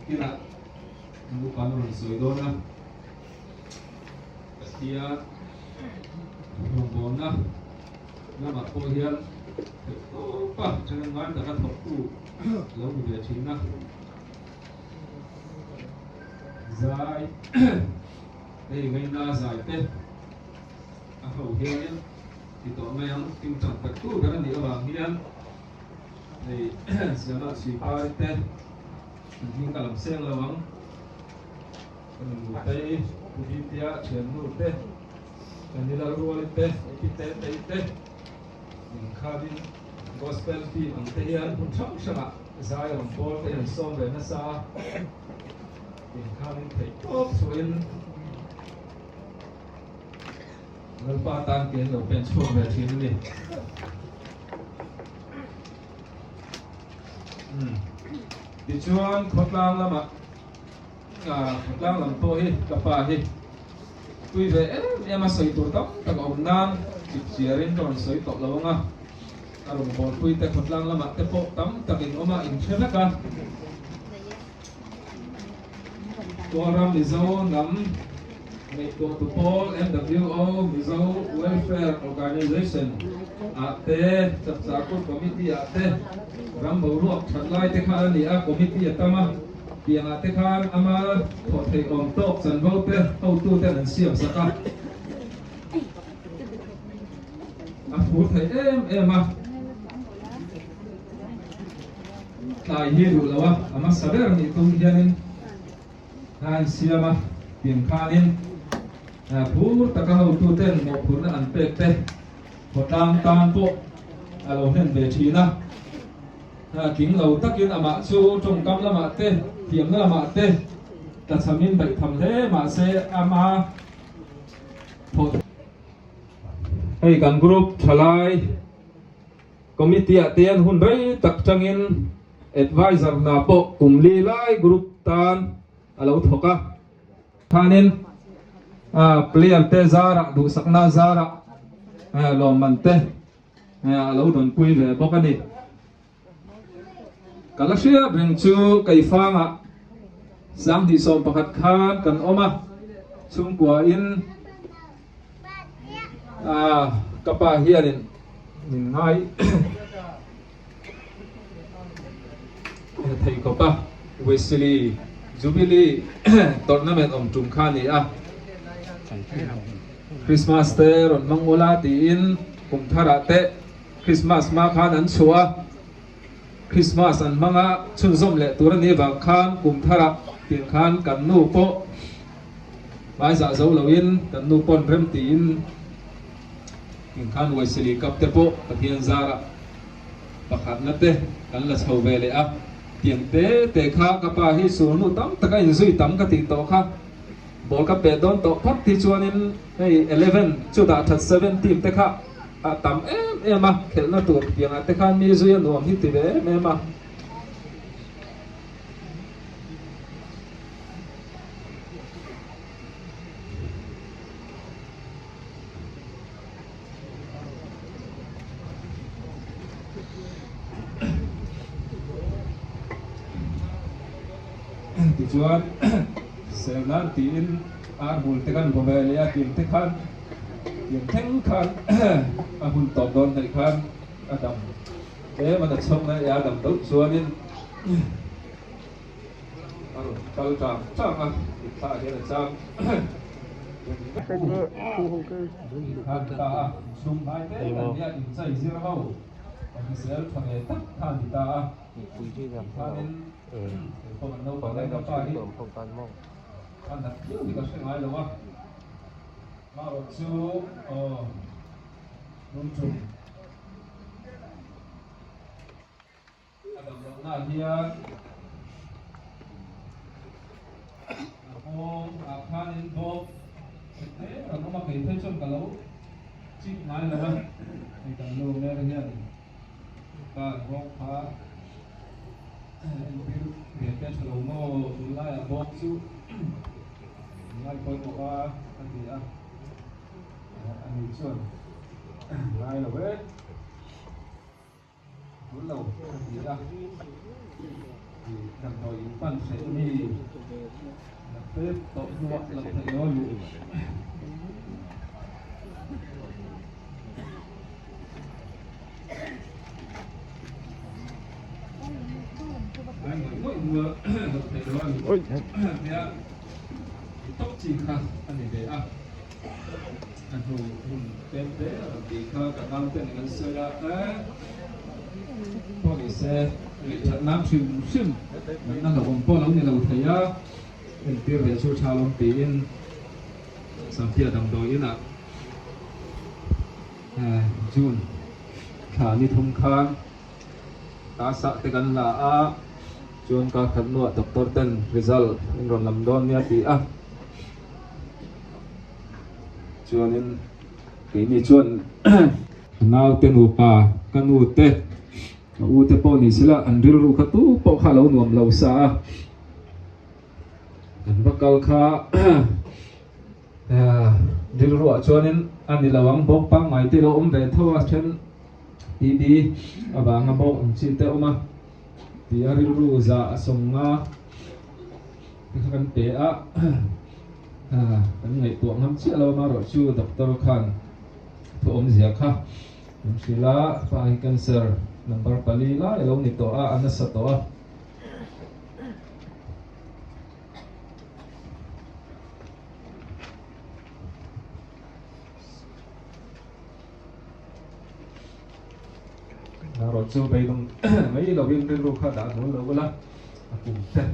kina ngu kanun soi dona kia bon na ma ko hian pa chen ngan da ka thok tu lo bu de chin na zai đây ngay na zai te a ho hian thì tổ mai ang tim chặt tất cả các anh em vàng hian đây sẽ là chỉ phải te những cái làm sen là vắng mình tay đi tia chuyển nút te anh đi đâu rồi te te mình khai đi gospel thì anh te hian cũng chắc chắn zai làm bol te anh song về nó xa mình khai đi thấy tốt rồi ngân pa tan tiền rồi bên chuột về chín đi thì chuan khot lang lắm ạ khot lang làm to hi cặp pa hi tuy về em mà sấy tổ tóc ta có nan chỉ riêng còn sấy tổ lâu nga rồi một tuy ta khot lang lắm ạ ta bộ tắm ta kinh oma in chơi lắc à tua ram đi dâu nắm May go to Paul MWO Mizo Welfare Organization ate chapsako committee ate ram boruak thatlai te khan ni a committee atama piang ate khan ama thothei om tok chan vo te ho tu te an siam saka a fu thei em a tai hi ru lawa ama saber ni tung hianin han siama piang khanin phú ta ka hậu tu ten một phú là ăn pek te một đam tan bộ lâu hen về chi na kính lâu tắc yên ama chu trong cam la ma te tiệm la ma te ta chamin bảy thầm thế mà se ama phật hey kan group thalai committee ten hun bai tak changin advisor na po kumli lai group tan alo thoka thanin player te zara du sakna zara lo man te lo don pui ve bokani kalashia bring chu kai fanga sam di som pakhat khan kan oma chung kwa in kapa hianin nin ngai thei ko pa Wesley Jubilee tournament om chung khan ni Christmas te ron mangola ti in kum thara te Christmas ma khan an chua Christmas an manga chun zom le tur ni ba khan kum thara tin khan kan nu po mai za zo lo in kan nu pon rem ti in tin khan Wesley kap te po pathian zara pakhat na te kan la chho ve le a tiang te kha kapa hi su nu tam taka in zui tam ka ti to kha ball ka pe don to phot thi chuan in hey 11 chu da that 7 team te kha tam em a khel na tur piang te khan mi zui nuam hi ti ve em a ti chuan Selan tin arbul tekan bobelia tin tekan yang teng kan ahun top don dari kan adam mana chong na ya adam dot chuanin kal chang ta dia chang kan ta sum bai te kan dia in sai zero ho kan sel thang e tak kan ta kanin ko man no ba dai da pa hi anh đặt thiếu thì có sẽ nói đúng không? Mà ở chỗ nông trùng anh đặt động là hier hôm phan in vô thế là nó mặc cái trong cả lấu chít nói là vậy thì cả lô nghe được hiện cả góc phá hiện cái chỗ mô lại ở bọc chú ngay coi bộ anh gì à anh đi xuân ngay là vết bốn lầu anh gì à thì nằm hồi ban sẽ đi phép tội ngoại là phải nói lũ anh nói mỗi người phải nói lũ nè tóc chỉ khác anh để anh hồ bên thế thì khác cả năm tên người xưa đãพวกนี้เซ่น้ำซึมนั่นเราผมป้อนเราเนี่ยเราthấyเป็นเตี้ยเป็นชูชาลงปีนสัมเพียดำโดยน่ะจูนขานี่ทุ่มคานตาสะติกันละจูนการขันนวดดรเต้นริซัลอินรอนลำดอนเนี่ยปีจูนนี่ปีนี้จูนนาวเต้นอุปากันอุเตu te pawh ni sila an ril ru kha tu pawh kha lo nuam lo sa an bakal kha ril ru a chuanin ani lawang bawk pang mai te lo om ve thawa then di awanga bawk ang chi te oma ti a ril ru za a songa kan pe kan ngai tuang ham chi lo ma ro chu Dr. Khan thu om zia kha sila pa cancer number palila ilo nito anasa to rồi chưa bây giờ mấy đầu viên trên lô khá đã nổi lỗ lắm cùng chân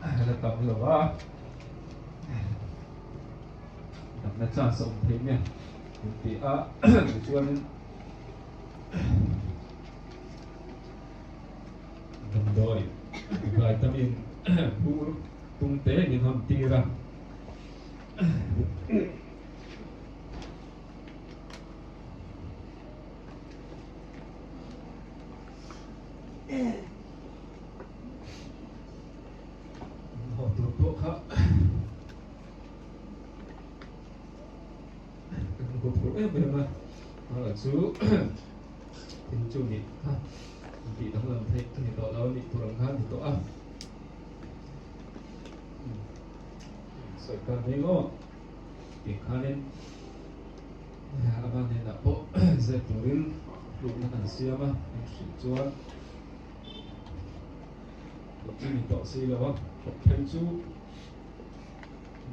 là tập lỗ tập là cha sống thế nhỉ thì chưa nên đồng đội vitamin phụ tung tế những hầm tì ra họ tụt bộ khác cuộc cuộc em về mà là chú tình chú nhỉ bị đóng làm thế thì tổ đó bị tổ khác thì tổ sợi cần đấy ngô thì khá nên bạn nên là bộ dệt tổ lên lúc nó thành xia mà chỉ cho chỉ mình tổ xia là không thêm chú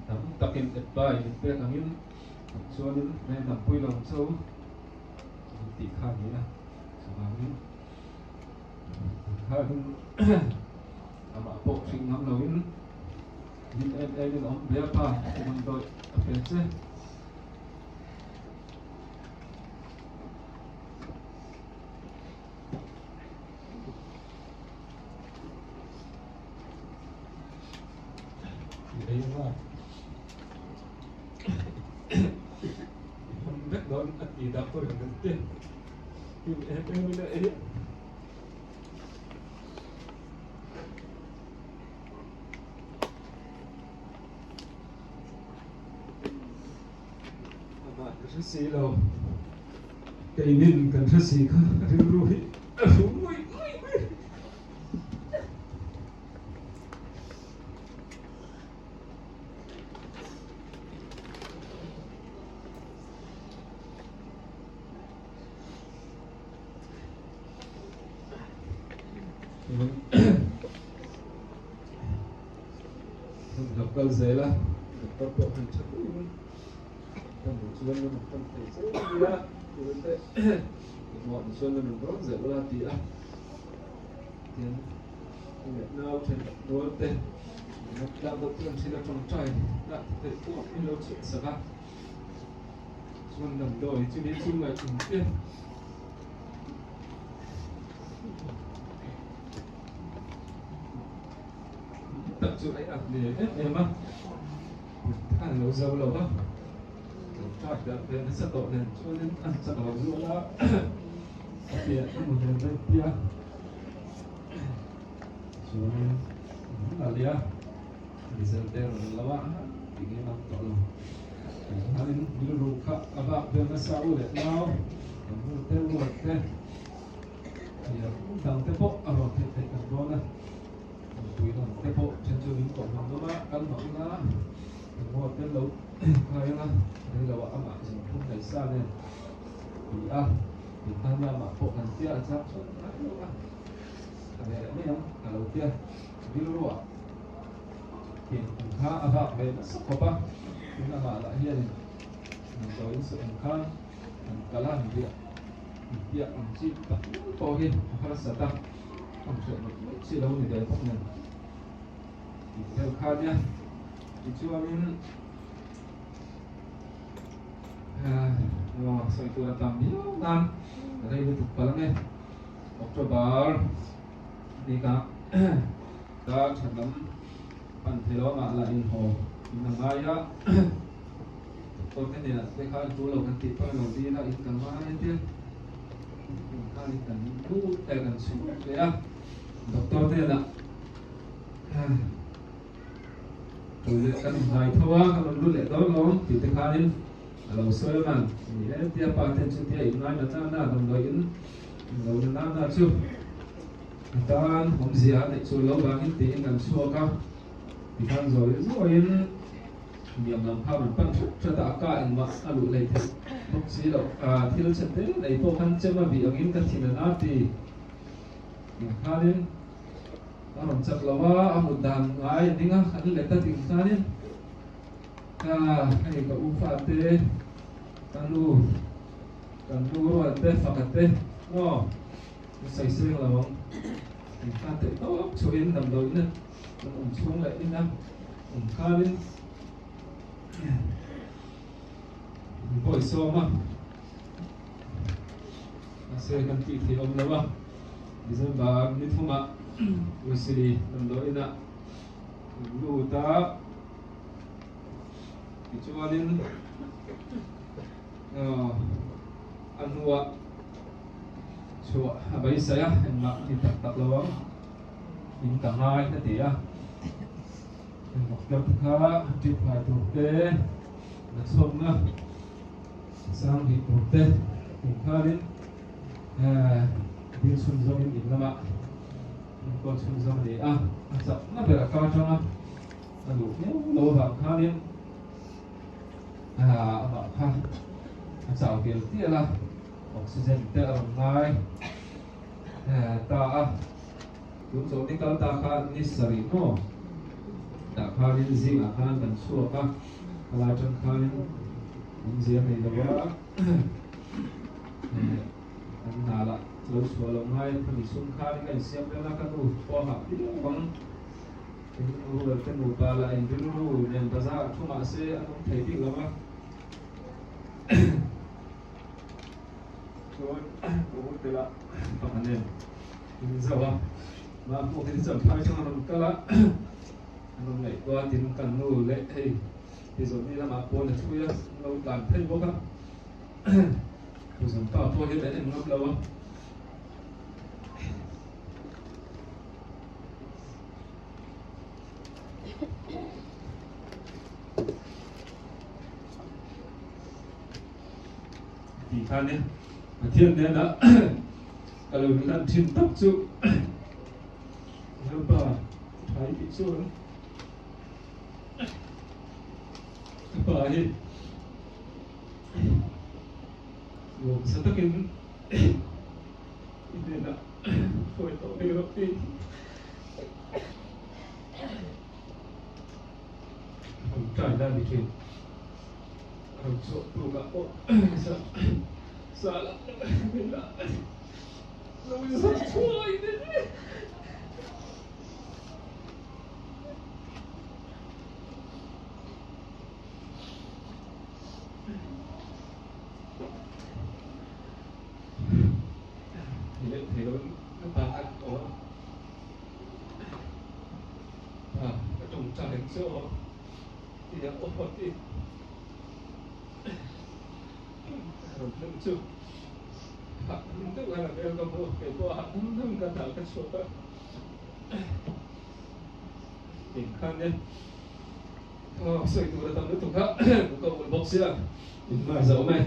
tắm tập kinh tập bài mình biết là những cho nên làm vui lòng sâu thì khá như là hơn mà bộ sinh năm đầu in nhưng em nó bé pa mình đội bé chứ đấy mà không biết đón ăn gì đã có được tiền nhưng em lại rất xí đâu cây nên cần rất xí không rồi đọc câu giấy là đọc câu hình chắc một xuân là một phần thể rất là một xuân là một rất dễ là tí tiền Việt Nam trên đối tên một đạo đầu tiên sẽ là trong trời đã thể của cái lâu chuyện sợ ra xuân đồng đội chứ đến xuân ngày trùng tiên tập chỗ đấy để hết em á ăn lâu dâu lâu lắm chắc là về nó sẽ tổ nên cho nên ăn sẽ tổ luôn đó thì một lần đây kia cho nên là lia thì giờ đây là lâu á thì cái nó tổ luôn anh đi lu khắp các bạn về nó sao để nào một tên một tên ya tang tepo aro te te kan bona tui non tepo chen chu min ko non no ma kan no na mo te lo kai na ni lo ama jin thum nei sa ne pi a pi ta na ma po kan tia cha chu na lo a ane ne yang kalau tia di lo a kin kha aba be sa ko pa na ma la hian ni to in su kan kalan dia dia chỉ tập to hin khá là sát không chuyện một chỉ lâu như thế không nhận theo khá nhá thì chưa mình rồi tôi đã tạm biệt nam ở đây tôi thực này October đi cả đã thành lắm bạn thấy đó mà là in hồ in thằng mai á tôi cái này là cái khá chú lâu cái tịp phải đầu tiên là in thằng mai tiên kali kan lu kan su ya doktor te la rồi kan hai thoa kan lu le do lo ti te khalin alo so man ni le tia pa ten chu tia in nai na na dom lo in lo na chu tan hom zia ne chu lo ba in ti in kan su ka ti kan rồi in miệng làm phao mình bắn cho ta cả anh mà alu lấy thế bốc xí đâu thì nó sẽ thế lấy bộ khăn chân mà bị ông in cái thì nó thì mình khai lên nó làm chắc là wa một đàn ngay đi ngang anh lấy ta tìm khai lên hay có u phát thế kan lu rồi thế phát thế nó xây xây là không mình khai thế tốt cho in nằm đôi nữa nó xuống lại đi ngang mình khai lên bồi xô mà sẽ cần kỹ thì ông đâu à bây giờ bà nên không ạ tôi sẽ đi làm đối nè lưu ta thì cho nên ăn hoa cho bây giờ em mặc thì tập lâu lắm mình cả hai thế thì một lớp khá chụp phải thuộc tế là xong nữa sang thì thuộc tế thì khá đến đi xuân dông in lắm ạ còn xuân dông để dọc nó phải là cao cho nó đủ nếu lô vào khá đến bảo khá chào kiểu tiết là oxygen tệ ở ngay ta đúng rồi đi cao ta khá ní sari no đã khai lên gì mà khai cần xua các là trong khai lên những gì này là quá anh nào là lâu xua lâu ngay thì xung khai lên cái xem cái là cái nụ qua học đi bằng cái nụ là cái nụ ta là anh cái nụ nhận ta ra không mà sẽ anh không thấy được lắm á rồi cũng thế là tập anh em giờ mà một cái chậm khai cho nó cái là anh này qua thì cần nô lệ thì rồi đi làm áo quần là chui ra lâu làm thêm vô các rồi dùng tao thôi cái đấy em ngâm lâu không thì khan nhé thiên đến đó cả lời mình đang trên tóc chú bà thấy bị xuống bà ấy rồi sẽ tất nhiên nên là thôi tổ đi rồi đi không trải ra bị chuyện không sợ tụ cả bộ sợ sợ lắm mình đã nó bị sợ chua ấy đấy thì nó ta ăn có cái trùng trà đến chỗ thì nó ổn thì rồi nó chưa tức là cái công việc cái qua nó cần thảo cái số đó thì khăn đấy sợi tụ là tao nước tụ khác của cậu một bọc xưa mà giấu mày